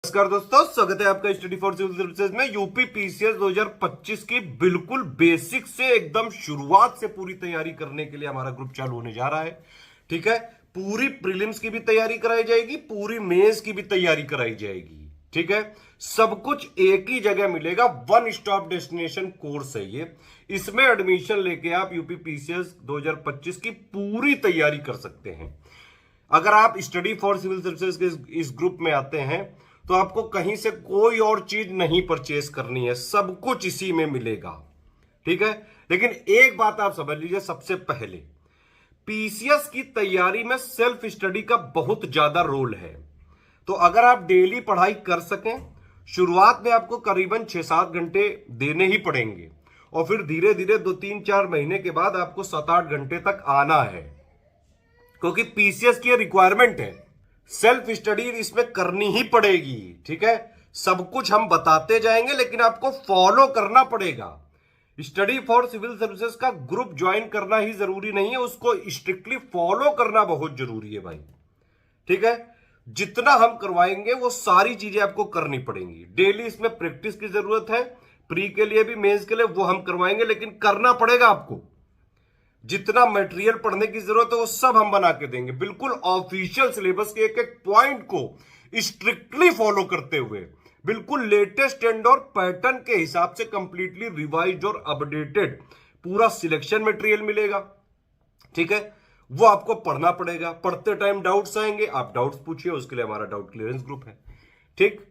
नमस्कार दोस्तों, स्वागत है आपका स्टडी फॉर सिविल सर्विसेज में। यूपी पीसीएस 2025 की बिल्कुल बेसिक से एकदम शुरुआत से पूरी तैयारी करने के लिए हमारा ग्रुप चालू होने जा रहा है। ठीक है, पूरी प्रीलिम्स की भी तैयारी कराई जाएगी, पूरी मेंस की भी तैयारी कराई जाएगी। ठीक है, सब कुछ एक ही जगह मिलेगा। वन स्टॉप डेस्टिनेशन कोर्स है ये। इसमें एडमिशन लेके आप यूपी पीसीएस 2025 की पूरी तैयारी कर सकते हैं। अगर आप स्टडी फॉर सिविल सर्विसेज के इस ग्रुप में आते हैं तो आपको कहीं से कोई और चीज नहीं परचेस करनी है, सब कुछ इसी में मिलेगा। ठीक है, लेकिन एक बात आप समझ लीजिए, सबसे पहले पीसीएस की तैयारी में सेल्फ स्टडी का बहुत ज्यादा रोल है। तो अगर आप डेली पढ़ाई कर सकें, शुरुआत में आपको करीबन 6-7 घंटे देने ही पड़ेंगे और फिर धीरे धीरे 2-3-4 महीने के बाद आपको 7-8 घंटे तक आना है, क्योंकि पीसीएस की रिक्वायरमेंट है। सेल्फ स्टडी इसमें करनी ही पड़ेगी। ठीक है, सब कुछ हम बताते जाएंगे लेकिन आपको फॉलो करना पड़ेगा। स्टडी फॉर सिविल सर्विसेज का ग्रुप ज्वाइन करना ही जरूरी नहीं है, उसको स्ट्रिक्टली फॉलो करना बहुत जरूरी है भाई। ठीक है, जितना हम करवाएंगे वो सारी चीजें आपको करनी पड़ेंगी। डेली इसमें प्रैक्टिस की जरूरत है, प्री के लिए भी मेंस के लिए, वो हम करवाएंगे, लेकिन करना पड़ेगा आपको। जितना मटेरियल पढ़ने की जरूरत है वो सब हम बना के देंगे, बिल्कुल ऑफिशियल सिलेबस के एक एक पॉइंट को स्ट्रिक्टली फॉलो करते हुए, बिल्कुल लेटेस्ट ट्रेंड और पैटर्न के हिसाब से कंप्लीटली रिवाइज्ड और अपडेटेड पूरा सिलेक्शन मटेरियल मिलेगा। ठीक है, वो आपको पढ़ना पड़ेगा। पढ़ते टाइम डाउट्स आएंगे, आप डाउट्स पूछिए, उसके लिए हमारा डाउट क्लियरेंस ग्रुप है। ठीक,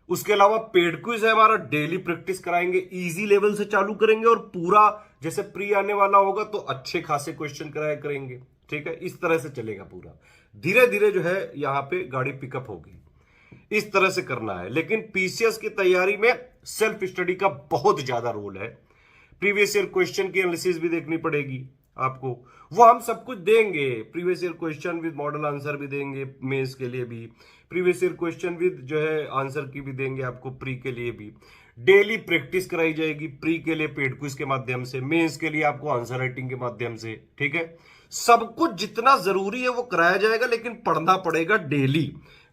उसके अलावा पेड क्विज है हमारा, डेली प्रैक्टिस कराएंगे, इजी लेवल से चालू करेंगे और पूरा जैसे प्री आने वाला होगा तो अच्छे खासे क्वेश्चन कराया करेंगे। ठीक है, इस तरह से चलेगा पूरा। धीरे धीरे जो है यहां पे गाड़ी पिकअप होगी, इस तरह से करना है। लेकिन पीसीएस की तैयारी में सेल्फ स्टडी का बहुत ज्यादा रोल है। प्रीवियस ईयर क्वेश्चन की एनालिसिस भी देखनी पड़ेगी आपको, वो हम सब कुछ देंगे। Previous year question with model answer भी देंगे मेंस के लिए भी, प्रीवियस ईयर क्वेश्चन विद जो है आंसर की भी देंगे आपको प्री के लिए भी। डेली प्रैक्टिस कराई जाएगी, प्री के लिए पेड क्विज के माध्यम से, मेंस के लिए आपको आंसर राइटिंग के माध्यम से। ठीक है, सब कुछ जितना जरूरी है वो कराया जाएगा, लेकिन पढ़ना पड़ेगा डेली।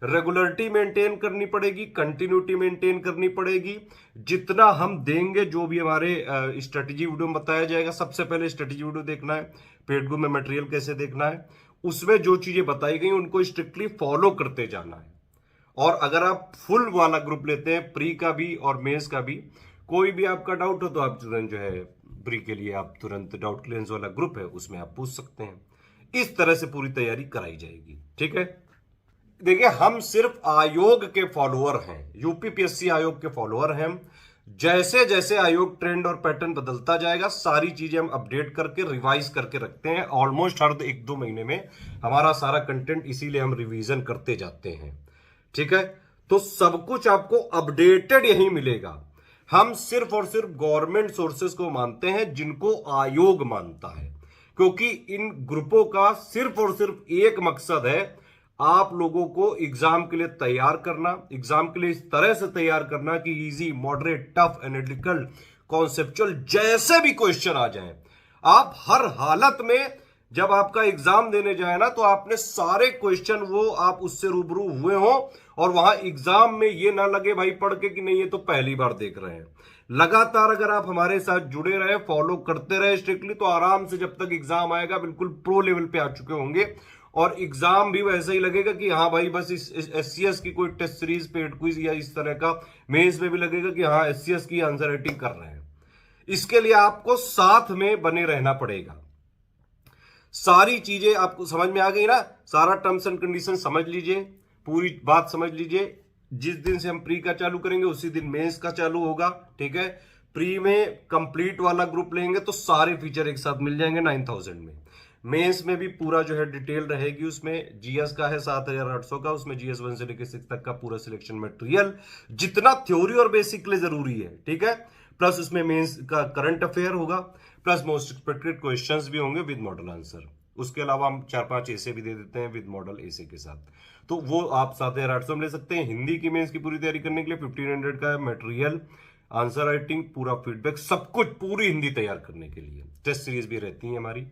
रेगुलरिटी मेंटेन करनी पड़ेगी, कंटिन्यूटी मेंटेन करनी पड़ेगी। जितना हम देंगे, जो भी हमारे स्ट्रेटेजी वीडियो में बताया जाएगा, सबसे पहले स्ट्रेटेजी वीडियो देखना है, पेड ग्रुप में मटेरियल कैसे देखना है, उसमें जो चीजें बताई गई उनको स्ट्रिक्टली फॉलो करते जाना है। और अगर आप फुल वाला ग्रुप लेते हैं, प्री का भी और मेंस का भी, कोई भी आपका डाउट हो तो आप तुरंत जो है प्री के लिए आप तुरंत डाउट क्लियरेंस वाला ग्रुप है उसमें आप पूछ सकते हैं। इस तरह से पूरी तैयारी कराई जाएगी। ठीक है, देखिए हम सिर्फ आयोग के फॉलोअर हैं, यूपीपीएससी आयोग के फॉलोअर हैं। जैसे जैसे आयोग ट्रेंड और पैटर्न बदलता जाएगा, सारी चीजें हम अपडेट करके रिवाइज करके रखते हैं। ऑलमोस्ट हर 1-2 महीने में हमारा सारा कंटेंट, इसीलिए हम रिवीजन करते जाते हैं। ठीक है, तो सब कुछ आपको अपडेटेड यही मिलेगा। हम सिर्फ और सिर्फ गवर्नमेंट सोर्सेज को मानते हैं जिनको आयोग मानता है, क्योंकि इन ग्रुपों का सिर्फ और सिर्फ एक मकसद है, आप लोगों को एग्जाम के लिए तैयार करना। एग्जाम के लिए इस तरह से तैयार करना कि easy, moderate, tough, analytical, conceptual जैसे भी क्वेश्चन आ जाएं, आप हर हालत में जब आपका एग्जाम देने जाए ना, तो आपने सारे क्वेश्चन वो आप उससे रूबरू हुए हो और वहां एग्जाम में ये ना लगे भाई पढ़ के कि नहीं ये तो पहली बार देख रहे हैं। लगातार अगर आप हमारे साथ जुड़े रहे, फॉलो करते रहे स्ट्रिक्टली, तो आराम से जब तक एग्जाम आएगा बिल्कुल प्रो लेवल पे आ चुके होंगे और एग्जाम भी वैसे ही लगेगा कि हाँ भाई बस इस एससीएस की कोई टेस्ट सीरीज, पेड क्विज या इस तरह का, मेंस में भी लगेगा कि हाँ एससीएस की आंसर राइटिंग कर रहे हैं। इसके लिए आपको साथ में बने रहना पड़ेगा। सारी चीजें आपको समझ में आ गई ना, सारा टर्म्स एंड कंडीशन समझ लीजिए, पूरी बात समझ लीजिए। जिस दिन से हम प्री का चालू करेंगे उसी दिन मेंस का चालू होगा। ठीक है, प्री में कंप्लीट वाला ग्रुप लेंगे तो सारे फीचर एक साथ मिल जाएंगे 9000 में। मेंस में भी पूरा जो है डिटेल रहेगी, उसमें जीएस का है 7800 का, उसमें जीएस 1 से लेकर 6 तक का पूरा सिलेक्शन मटेरियल, जितना थ्योरी और बेसिक के लिए जरूरी है। ठीक है, प्लस उसमें मेंस का करंट अफेयर होगा, प्लस मोस्ट एक्सपेक्टेड क्वेश्चंस भी होंगे विद मॉडल आंसर। उसके अलावा हम 4-5 ऐसे भी दे देते हैं विद मॉडल ऐसे के साथ, तो वो आप 7800 में ले सकते हैं। हिंदी की मेंस की पूरी तैयारी करने के लिए 1500 का मटेरियल आंसर राइटिंग, पूरा फीडबैक, सब कुछ पूरी हिंदी तैयार करने के लिए टेस्ट सीरीज भी रहती है हमारी।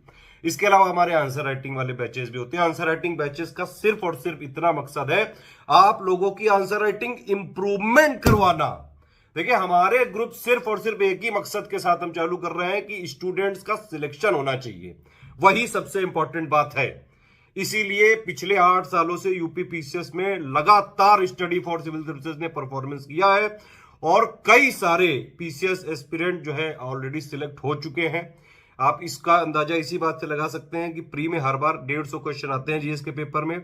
इसके अलावा हमारे आंसर राइटिंग वाले बैचेस भी होते हैं। आंसर राइटिंग बैचेस का सिर्फ और सिर्फ इतना मकसद है, आप लोगों की आंसर राइटिंग इंप्रूवमेंट करवाना। देखिए, हमारे ग्रुप सिर्फ और सिर्फ एक ही मकसद के साथ हम चालू कर रहे हैं कि स्टूडेंट्स का सिलेक्शन होना चाहिए, वही सबसे इंपॉर्टेंट बात है। इसीलिए पिछले 8 सालों से यूपी पीसीएस में लगातार स्टडी फॉर सिविल सर्विसेज ने परफॉर्मेंस किया है और कई सारे पीसीएस एस्पिरेंट जो है ऑलरेडी सिलेक्ट हो चुके हैं। आप इसका अंदाजा इसी बात से लगा सकते हैं कि प्री में हर बार 150 क्वेश्चन आते हैं जीएस के पेपर में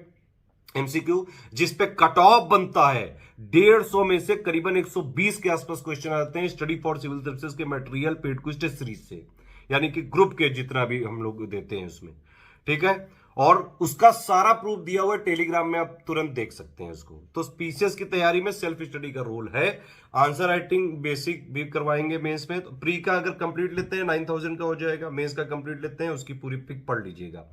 एमसीक्यू, जिस पे कट ऑफ बनता है 150 में से करीबन 120 के आसपास क्वेश्चन आते हैं स्टडी फॉर सिविल सर्विसेज के material paid quiz test series से, यानी कि ग्रुप के जितना भी हम लोग देते हैं उसमें, ठीक है। और उसका सारा प्रूफ दिया हुआ है टेलीग्राम में, आप तुरंत देख सकते हैं उसको। तो पीसीएस की तैयारी में सेल्फ स्टडी का रोल है। आंसर राइटिंग बेसिक भी करवाएंगे मेंस में। तो प्री का अगर कंप्लीट लेते हैं 9000 का हो जाएगा, मेंस का कंप्लीट लेते हैं उसकी पूरी पिक पढ़ लीजिएगा।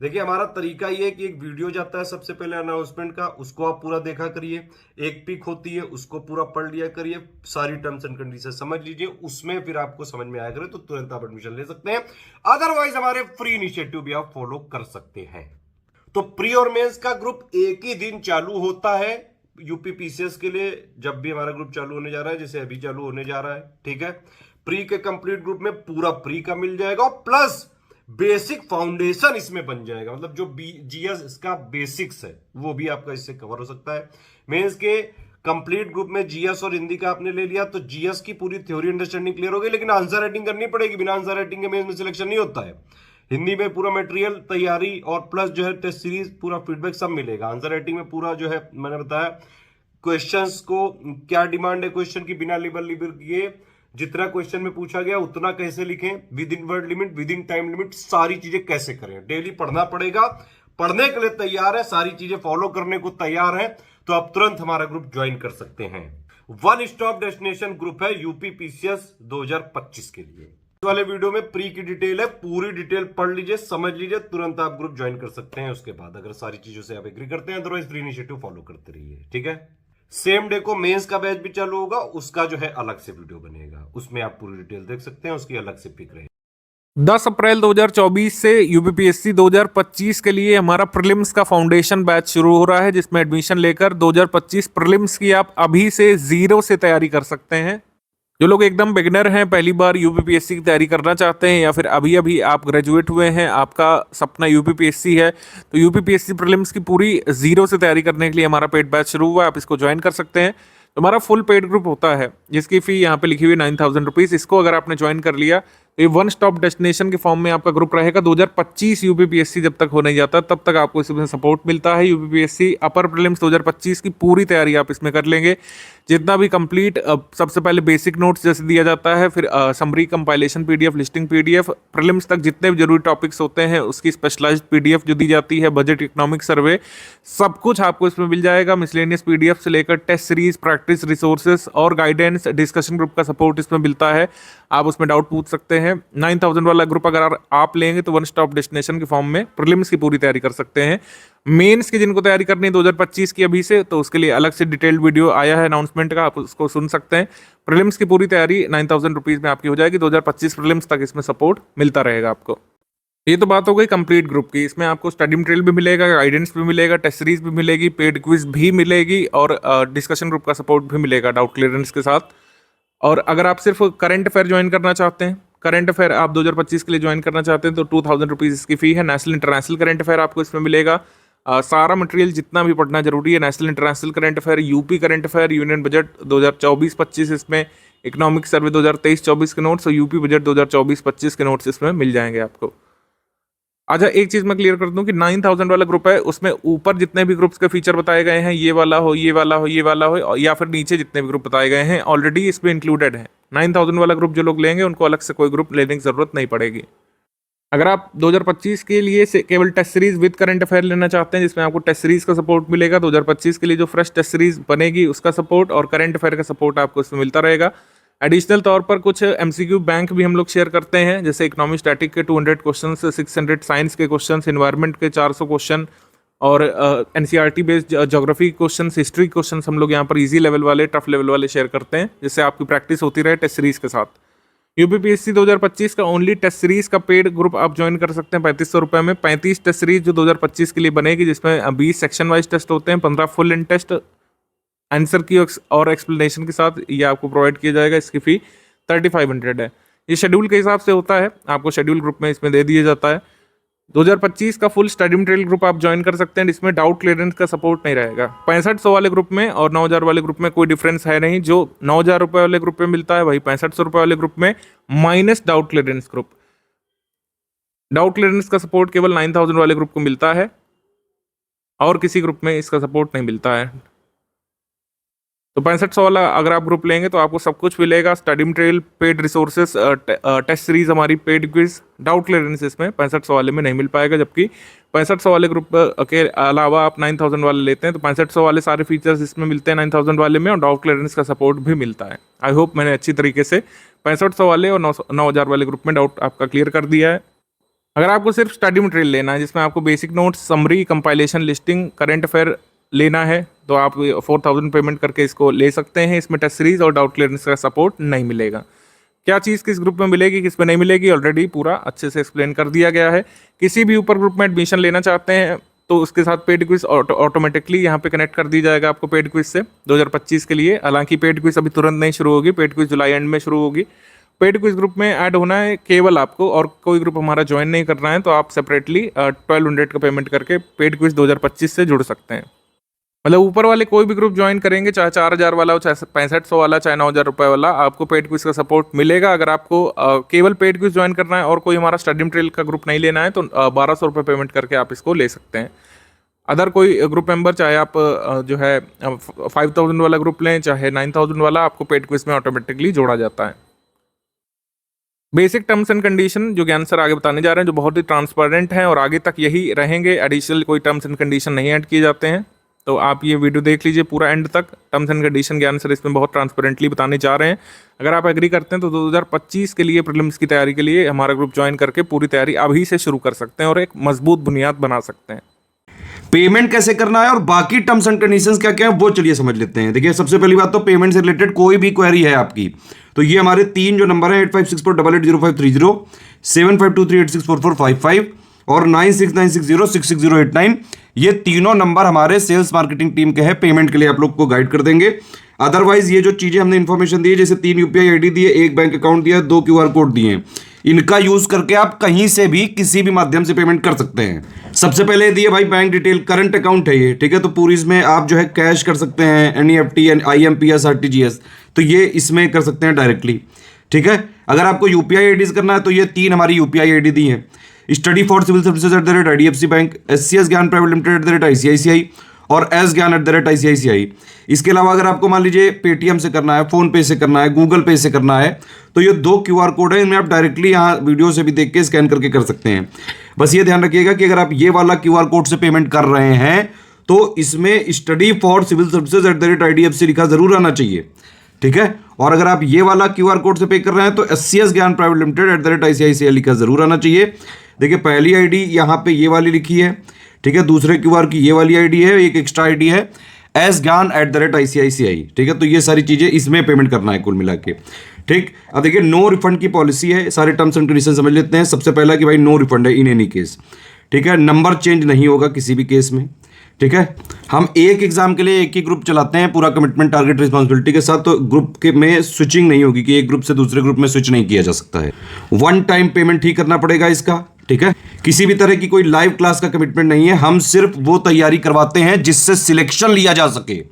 देखिए, हमारा तरीका ये है कि एक वीडियो जाता है सबसे पहले अनाउंसमेंट का, उसको आप पूरा देखा करिए। एक पिक होती है, उसको पूरा पढ़ लिया करिए, सारी टर्म्स एंड कंडीशन समझ लीजिए, उसमें फिर आपको समझ में आया करे तो तुरंत आप एडमिशन ले सकते हैं। अदरवाइज हमारे फ्री इनिशिएटिव भी आप फॉलो कर सकते हैं। तो प्री और मेंस का ग्रुप एक ही दिन चालू होता है यूपी पीसीएस के लिए, जब भी हमारा ग्रुप चालू होने जा रहा है, जैसे अभी चालू होने जा रहा है, ठीक है। प्री के कंप्लीट ग्रुप में पूरा प्री का मिल जाएगा और प्लस बेसिक फाउंडेशन इसमें बन जाएगा, मतलब जो जीएस इसका बेसिक्स है वो भी आपका इससे कवर हो सकता है। मेंस के कंप्लीट ग्रुप में जीएस और हिंदी का आपने ले लिया तो जीएस की पूरी थ्योरी अंडरस्टैंडिंग क्लियर हो गई, लेकिन आंसर राइटिंग करनी पड़ेगी। बिना आंसर राइटिंग के मेंस में सिलेक्शन नहीं होता है। हिंदी में पूरा मटेरियल तैयारी और प्लस जो है टेस्ट सीरीज पूरा फीडबैक सब मिलेगा। आंसर राइटिंग में पूरा जो है मैंने बताया क्वेश्चंस को क्या डिमांड है क्वेश्चन की, बिना लेबल किए जितना क्वेश्चन में पूछा गया उतना कैसे लिखें, with in word limit, with in time limit, सारी चीजें कैसे करें। डेली पढ़ना पड़ेगा, पढ़ने के लिए तैयार है, सारी चीजें फॉलो करने को तैयार है तो आप तुरंत हमारा ग्रुप ज्वाइन कर सकते हैं। वन स्टॉप डेस्टिनेशन ग्रुप है यूपी पीसीएस 2025 के लिए। इस वाले वीडियो में प्री की डिटेल है, पूरी डिटेल पढ़ लीजिए, समझ लीजिए, तुरंत आप ग्रुप ज्वाइन कर सकते हैं। उसके बाद अगर सारी चीजों से आप एग्री करते हैं, अदरवाइज फ्री इनिशिएटिव फॉलो करते रहिए, ठीक है। सेम डे को मेंस का बैच भी चालू होगा, उसका जो है अलग से वीडियो बनेगा, उसमें आप पूरी डिटेल देख सकते हैं, उसकी अलग से पिक रहेगी। 10 अप्रैल 2024 से यूपीपीएससी 2025 के लिए हमारा प्रीलिम्स का फाउंडेशन बैच शुरू हो रहा है, जिसमें एडमिशन लेकर 2025 प्रीलिम्स की आप अभी से जीरो से तैयारी कर सकते हैं। जो लोग एकदम बिगिनर हैं, पहली बार यूपीपीएससी की तैयारी करना चाहते हैं, या फिर अभी अभी आप ग्रेजुएट हुए हैं, आपका सपना यूपीपीएससी है, तो यूपीपीएससी प्रीलिम्स की पूरी जीरो से तैयारी करने के लिए हमारा पेड बैच शुरू हुआ है, आप इसको ज्वाइन कर सकते हैं। तो हमारा फुल पेड ग्रुप होता है जिसकी फी यहाँ पे लिखी हुई 9000 रुपीज़। इसको अगर आपने ज्वाइन कर लिया तो ये वन स्टॉप डेस्टिनेशन के फॉर्म में आपका ग्रुप रहेगा। 2025 यूपीपीएससी जब तक हो नहीं जाता तब तक आपको इसमें सपोर्ट मिलता है। यूपीपीएससी अपर प्रीलिम्स 2025 की पूरी तैयारी आप इसमें कर लेंगे, जितना भी कंप्लीट। सबसे पहले बेसिक नोट्स जैसे दिया जाता है, फिर summary compilation PDF, listing PDF, prelims तक जितने भी जरूरी टॉपिक्स होते हैं उसकी स्पेशलाइज्ड पीडीएफ जो दी जाती है, बजट इकोनॉमिक सर्वे, सब कुछ आपको इसमें मिल जाएगा। मिसलेनियस पीडीएफ से लेकर टेस्ट सीरीज, प्रैक्टिस रिसोर्सेस और गाइडेंस, डिस्कशन ग्रुप का सपोर्ट इसमें मिलता है, आप उसमें डाउट पूछ सकते हैं। 9000 वाला ग्रुप अगर आप लेंगे तो वन स्टॉप डेस्टिनेशन के फॉर्म में प्रीलिम्स की पूरी तैयारी कर सकते हैं। मेंस की जिनको तैयारी करनी है 2025 की अभी से, तो उसके लिए अलग से डिटेल्ड वीडियो आया है अनाउंसमेंट का, आप उसको सुन सकते हैं। प्रीलिम्स की पूरी तैयारी 9000 रुपीज़ में आपकी हो जाएगी। 2025 प्रीलिम्स तक इसमें सपोर्ट मिलता रहेगा आपको। ये तो बात हो गई कंप्लीट ग्रुप की। इसमें आपको स्टडी मटेरियल भी मिलेगा, गाइडेंस भी मिलेगा, टेस्ट सीरीज भी मिलेगी, पेड क्विज भी मिलेगी और डिस्कशन ग्रुप का सपोर्ट भी मिलेगा डाउट क्लियरेंस के साथ। और अगर आप सिर्फ करंट अफेयर ज्वाइन करना चाहते हैं, करंट अफेयर आप 2025 के लिए ज्वाइन करना चाहते हैं तो 2000 रुपीज़ इसकी फ़ी है। नेशनल इंटरनेशनल करंट अफेयर आपको इसमें मिलेगा। सारा मटेरियल जितना भी पढ़ना जरूरी है, national international current affair, UP current affair, union budget 2024-25 इसमें, इकोनॉमिक सर्वे 2023-24 के नोट्स और यूपी बजट 2024-25 के नोट्स इसमें मिल जाएंगे आपको। अच्छा, एक चीज़ मैं क्लियर कर दूं कि 9000 वाला ग्रुप है, उसमें ऊपर जितने भी ग्रुप्स के फीचर बताए गए हैं, ये वाला हो, ये वाला हो, ये वाला हो, या फिर नीचे जितने भी ग्रुप बताए गए हैं ऑलरेडी इसमें इंक्लूडेड है। 9000 वाला ग्रुप जो लोग लेंगे उनको अलग से कोई ग्रुप लेने की जरूरत नहीं पड़ेगी। अगर आप 2025 के लिए से केवल test series with current affair लेना चाहते हैं, जिसमें आपको टेस्ट सीरीज का सपोर्ट मिलेगा, 2025 के लिए जो फ्रेश टेस्ट सीरीज बनेगी उसका सपोर्ट और करंट अफेयर का सपोर्ट आपको इसमें मिलता रहेगा। एडिशनल तौर पर कुछ एमसीक्यू बैंक भी हम लोग शेयर करते हैं, जैसे इकोनॉमी स्टैटिक के 200 क्वेश्चन, 600 साइंस के क्वेश्चन, इन्वायरमेंट के 400 क्वेश्चन, और NCERT based geography questions, history questions हम लोग यहाँ पर इजी लेवल वाले, टफ लेवल वाले शेयर करते हैं, जिससे आपकी प्रैक्टिस होती रहे टेस्ट सीरीज के साथ। यूपीपीएससी 2025 का ओनली टेस्ट सीरीज का पेड ग्रुप आप ज्वाइन कर सकते हैं 3500 रुपये में। 35 टेस्ट सीरीज जो 2025 के लिए बनेगी, जिसमें 20 सेक्शन वाइज टेस्ट होते हैं, 15 फुल इन टेस्ट आंसर की और एक्सप्लेनेशन के साथ ये आपको प्रोवाइड किया जाएगा। इसकी फी 3500 है। ये शेड्यूल के हिसाब से होता है, आपको शेड्यूल ग्रुप में इसमें दे दिया जाता है। 2025 का फुल स्टडी मटेरियल ग्रुप आप ज्वाइन कर सकते हैं, जिसमें डाउट क्लियरेंस का सपोर्ट नहीं रहेगा। 6500 वाले ग्रुप में और 9000 वाले ग्रुप में कोई डिफरेंस है नहीं। जो 9000 रुपये वाले ग्रुप में मिलता है वही 6500 रुपये वाले ग्रुप में, minus doubt clearance group. Doubt clearance का सपोर्ट केवल 9000 वाले ग्रुप को मिलता है और किसी ग्रुप में इसका सपोर्ट नहीं मिलता है। तो 6500 वाला अगर आप ग्रुप लेंगे तो आपको सब कुछ मिलेगा, study material, paid resources, test series हमारी, पेड क्विज, डाउट क्लियरेंस इसमें 6500 वाले में नहीं मिल पाएगा। जबकि 6500 वाले ग्रुप के अलावा आप 9000 वाले लेते हैं तो 6500 वाले सारे फीचर्स इसमें मिलते हैं 9000 वाले में, और डाउट क्लियरेंस का सपोर्ट भी मिलता है। आई होप मैंने अच्छी तरीके से 6500 वाले और 9000 वाले ग्रुप में डाउट आपका क्लियर कर दिया है। अगर आपको सिर्फ स्टडी मटेरियल लेना है, जिसमें आपको basic notes, summary, compilation, listing, current affair लेना है, तो आप 4000 पेमेंट करके इसको ले सकते हैं। इसमें टेस्ट सीरीज और डाउट क्लियरेंस का सपोर्ट नहीं मिलेगा। क्या चीज़ किस ग्रुप में मिलेगी, किस में नहीं मिलेगी, ऑलरेडी पूरा अच्छे से एक्सप्लेन कर दिया गया है। किसी भी ऊपर ग्रुप में एडमिशन लेना चाहते हैं तो उसके साथ पेड क्विज ऑटोमेटिकली यहाँ पे कनेक्ट कर दी जाएगा आपको पेड क्विज से 2025 के लिए। हालांकि पेड क्विज अभी तुरंत नहीं शुरू होगी, पेड क्विज जुलाई एंड में शुरू होगी। पेड क्विज ग्रुप में ऐड होना है केवल आपको, और कोई ग्रुप हमारा ज्वाइन नहीं करना है तो आप सेपरेटली 1200 का पेमेंट करके पेड क्विज 2025 से जुड़ सकते हैं। मतलब ऊपर वाले कोई भी ग्रुप ज्वाइन करेंगे, चाहे 4000 वाला हो, चाहे 6500 वाला, चाहे 9000 रुपये वाला, आपको पेड क्विज का सपोर्ट मिलेगा। अगर आपको केवल पेड क्विज ज्वाइन करना है और कोई हमारा स्टडी मटेरियल का ग्रुप नहीं लेना है तो 1200 रुपये पेमेंट करके आप इसको ले सकते हैं। अदर कोई ग्रुप मेंबर, चाहे आप जो है 5000 वाला ग्रुप लें, चाहे 9000 वाला, आपको पेड क्विज में ऑटोमेटिकली जोड़ा जाता है। बेसिक टर्म्स एंड कंडीशन जो ज्ञान सर आगे बताने जा रहे हैं, जो बहुत ही ट्रांसपेरेंट हैं और आगे तक यही रहेंगे, एडिशनल कोई टर्म्स एंड कंडीशन नहीं ऐड किए जाते हैं। तो आप ये वीडियो देख लीजिए पूरा एंड तक। टर्म्स एंड कंडीशन ज्ञान सर इसमें बहुत ट्रांसपेरेंटली बताने जा रहे हैं। अगर आप एग्री करते हैं तो 2025 के लिए प्रीलिम्स की तैयारी के लिए हमारा ग्रुप ज्वाइन करके पूरी तैयारी अभी से शुरू कर सकते हैं और एक मजबूत बुनियाद बना सकते हैं। पेमेंट कैसे करना है और बाकी टर्म्स एंड कंडीशंस क्या क्या है वो चलिए समझ लेते हैं। देखिए, सबसे पहली बात तो पेमेंट से रिलेटेड कोई भी क्वेरी है आपकी तो ये हमारे 3 जो नंबर है 8564880530, 7523864455 और 9696066089, ये तीनों नंबर हमारे सेल्स मार्केटिंग टीम के हैं, पेमेंट के लिए आप लोग को गाइड कर देंगे। अदरवाइज ये जो चीजें हमने इन्फॉर्मेशन दी है, जैसे 3 यूपीआई आईडी दिए, 1 बैंक अकाउंट दिया, 2 क्यूआर कोड दिए हैं, इनका यूज करके आप कहीं से भी किसी भी माध्यम से पेमेंट कर सकते हैं। सबसे पहले दिए भाई बैंक डिटेल, करंट अकाउंट है ये, ठीक है, तो पूरी इसमें आप जो है कैश कर सकते हैं, एनईएफटी, आईएमपीएस, आरटीजीएस, तो ये इसमें कर सकते हैं डायरेक्टली, ठीक है। अगर आपको यूपीआई आईडीज करना है तो ये 3 हमारी यूपीआई आईडी दी है, study for civil services @IDFC bank, SCS Gyan private limited @ICICI और एस ज्ञान @ICICI। इसके अलावा अगर आपको मान लीजिए पेटीएम से करना है, फोन पे से करना है, गूगल पे से करना है, तो ये 2 क्यूआर कोड है, इनमें आप डायरेक्टली यहाँ वीडियो से भी देख के स्कैन करके कर सकते हैं। बस ये ध्यान रखिएगा कि अगर आप ये वाला क्यूआर कोड से पेमेंट कर रहे हैं तो इसमें study for civil services @IDFC लिखा जरूर आना चाहिए, ठीक है। और अगर आप ये वाला क्यूआर कोड से पे कर रहे हैं तो SCS Gyan private limited @ICICI लिखा जरूर आना चाहिए। देखिए, पहली आईडी यहाँ पे ये वाली लिखी है, ठीक है, दूसरे क्यूआर की ये वाली आईडी है, एक एक्स्ट्रा आईडी है एस ज्ञान @ICICI, ठीक है। तो ये सारी चीजें इसमें पेमेंट करना है कुल मिला के, ठीक। अब देखिए, नो रिफंड की पॉलिसी है, सारे टर्म्स एंड कंडीशन समझ लेते हैं। सबसे पहला कि भाई नो रिफंड है इन एनी केस, ठीक है, नंबर चेंज नहीं होगा किसी भी केस में, ठीक है। हम एक एग्जाम के लिए एक ही ग्रुप चलाते हैं पूरा कमिटमेंट, टारगेट, रिस्पॉन्सिबिलिटी के साथ, तो ग्रुप के में स्विचिंग नहीं होगी कि एक ग्रुप से दूसरे ग्रुप में स्विच नहीं किया जा सकता है। 1 टाइम पेमेंट ही करना पड़ेगा इसका, ठीक है। किसी भी तरह की कोई लाइव क्लास का कमिटमेंट नहीं है, हम सिर्फ वो तैयारी करवाते हैं जिससे सिलेक्शन लिया जा सके।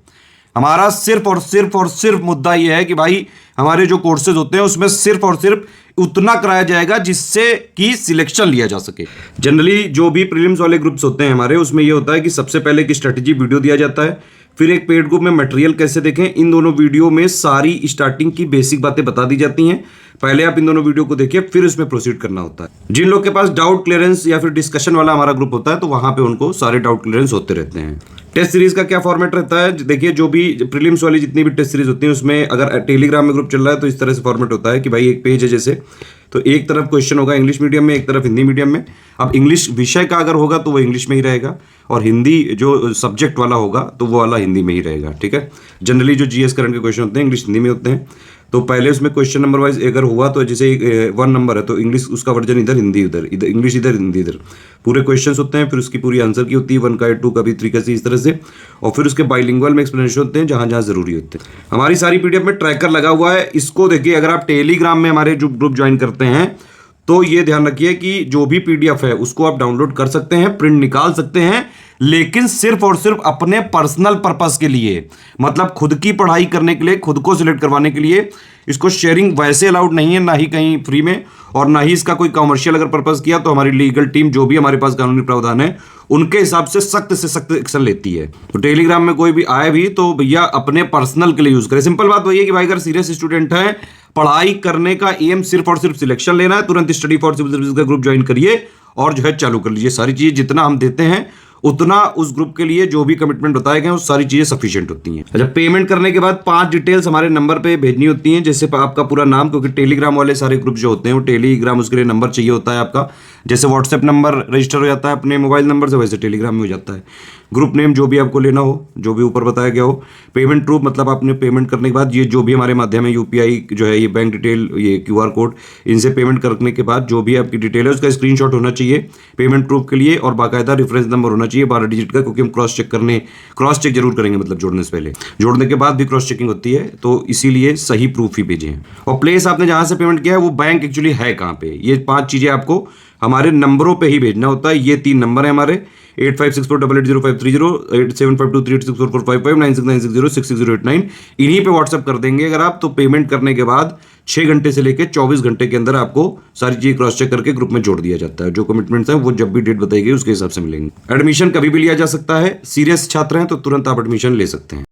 हमारा सिर्फ और सिर्फ मुद्दा यह है कि भाई हमारे जो कोर्सेज होते हैं उसमें सिर्फ और सिर्फ उतना कराया जाएगा जिससे कि सिलेक्शन लिया जा सके। जनरली जो भी प्रीलिम्स वाले ग्रुप्स होते हैं हमारे, उसमें ये होता है कि सबसे पहले एक स्ट्रेटेजी वीडियो दिया जाता है, फिर एक पेड ग्रुप में मटेरियल कैसे देखें, इन दोनों वीडियो में सारी स्टार्टिंग की बेसिक बातें बता दी जाती हैं। पहले आप इन दोनों वीडियो को देखिए, फिर उसमें प्रोसीड करना होता है। जिन लोग के पास डाउट क्लियरेंस या फिर डिस्कशन वाला हमारा ग्रुप होता है तो वहां पे उनको सारे डाउट क्लियरेंस होते रहते हैं, टेस्ट सीरीज का क्या फॉर्मेट रहता है, देखिए जो भी प्रीलिम्स वाली जितनी भी टेस्ट सीरीज होती है उसमें अगर टेलीग्राम में ग्रुप चल रहा है तो इस तरह से फॉर्मेट होता है कि भाई एक पेज है जैसे, तो एक तरफ क्वेश्चन होगा इंग्लिश मीडियम में, एक तरफ हिंदी मीडियम में। अब इंग्लिश विषय का अगर होगा तो वो इंग्लिश में ही रहेगा, और हिंदी जो सब्जेक्ट वाला होगा तो वो वाला हिंदी में ही रहेगा, ठीक है। जनरली जो जीएस करंट के क्वेश्चन होते हैं इंग्लिश हिंदी में होते हैं। तो पहले उसमें क्वेश्चन नंबर वाइज अगर हुआ तो जैसे 1 नंबर है तो इंग्लिश उसका वर्जन इधर, हिंदी इधर, इधर इंग्लिश इधर, हिंदी इधर, पूरे क्वेश्चंस होते हैं। फिर उसकी पूरी आंसर की होती है 1 का 2 का भी 3 का इस तरह से, और फिर उसके बाइलिंगुअल में एक्सप्लेनेशन होते हैं जहां जहां जरूरी होते हैं। हमारी सारी पीडीएफ में ट्रैकर लगा हुआ है, इसको देखिए अगर आप टेलीग्राम में हमारे जो ग्रुप ज्वाइन करते हैं तो ये ध्यान रखिए कि जो भी पीडीएफ है उसको आप डाउनलोड कर सकते हैं, प्रिंट निकाल सकते हैं, लेकिन सिर्फ और सिर्फ अपने पर्सनल पर्पस के लिए, मतलब खुद की पढ़ाई करने के लिए, खुद को सिलेक्ट करवाने के लिए। इसको शेयरिंग वैसे अलाउड नहीं है, ना ही कहीं फ्री में, और ना ही इसका कोई कमर्शियल अगर पर्पस किया तो हमारी लीगल टीम जो भी हमारे पास कानूनी प्रावधान है उनके हिसाब से सख्त एक्शन लेती है। तो टेलीग्राम में कोई भी आए भी तो भैया अपने पर्सनल के लिए यूज करें। सिंपल बात वही है कि भाई अगर सीरियस स्टूडेंट है, पढ़ाई करने का एम सिर्फ और सिर्फ सिलेक्शन लेना है, तुरंत स्टडी फॉर सिविल सर्विस का ग्रुप ज्वाइन करिए और जो है चालू कर लीजिए। सारी चीजें जितना हम देते हैं उतना उस ग्रुप के लिए जो भी कमिटमेंट बताए गए वो सारी चीजें सफिशिएंट होती हैं। अच्छा, पेमेंट करने के बाद 5 डिटेल्स हमारे नंबर पे भेजनी होती हैं, जैसे आपका पूरा नाम, क्योंकि टेलीग्राम वाले सारे ग्रुप जो होते हैं वो टेलीग्राम उसके लिए नंबर चाहिए होता है आपका। जैसे व्हाट्सएप नंबर रजिस्टर हो जाता है अपने मोबाइल नंबर से, वैसे टेलीग्राम में हो जाता है। ग्रुप नेम जो भी आपको लेना हो, जो भी ऊपर बताया गया हो। पेमेंट प्रूफ मतलब आपने पेमेंट करने के बाद ये जो भी हमारे माध्यम है यूपीआई जो है, ये बैंक डिटेल, ये क्यूआर कोड, इनसे पेमेंट करने के बाद जो भी आपकी डिटेल है उसका स्क्रीनशॉट होना चाहिए पेमेंट प्रूफ के लिए, और बाकायदा रेफरेंस नंबर होना चाहिए 12 डिजिट का, क्योंकि हम क्रॉस चेक जरूर करेंगे, मतलब जोड़ने से पहले, जोड़ने के बाद भी क्रॉस चेकिंग होती है, तो इसीलिए सही प्रूफ ही भेजें। और प्लेस आपने जहां से पेमेंट किया है वो बैंक एक्चुअली है कहां पे, ये 5 चीजें आपको हमारे नंबरों पे ही भेजना होता है। ये 3 नंबर है हमारे 8564880530, 8752386445, 9696066089। इन्हीं पे व्हाट्सएप कर देंगे अगर आप, तो पेमेंट करने के बाद 6 घंटे से लेकर 24 घंटे के अंदर आपको सारी चीजें क्रॉस चेक करके ग्रुप में जोड़ दिया जाता है। जो कमिटमेंट्स हैं वो जब भी डेट बताई गई उसके हिसाब से मिलेंगे। एडमिशन कभी भी लिया जा सकता है, सीरियस छात्र हैं तो तुरंत आप एडमिशन ले सकते हैं।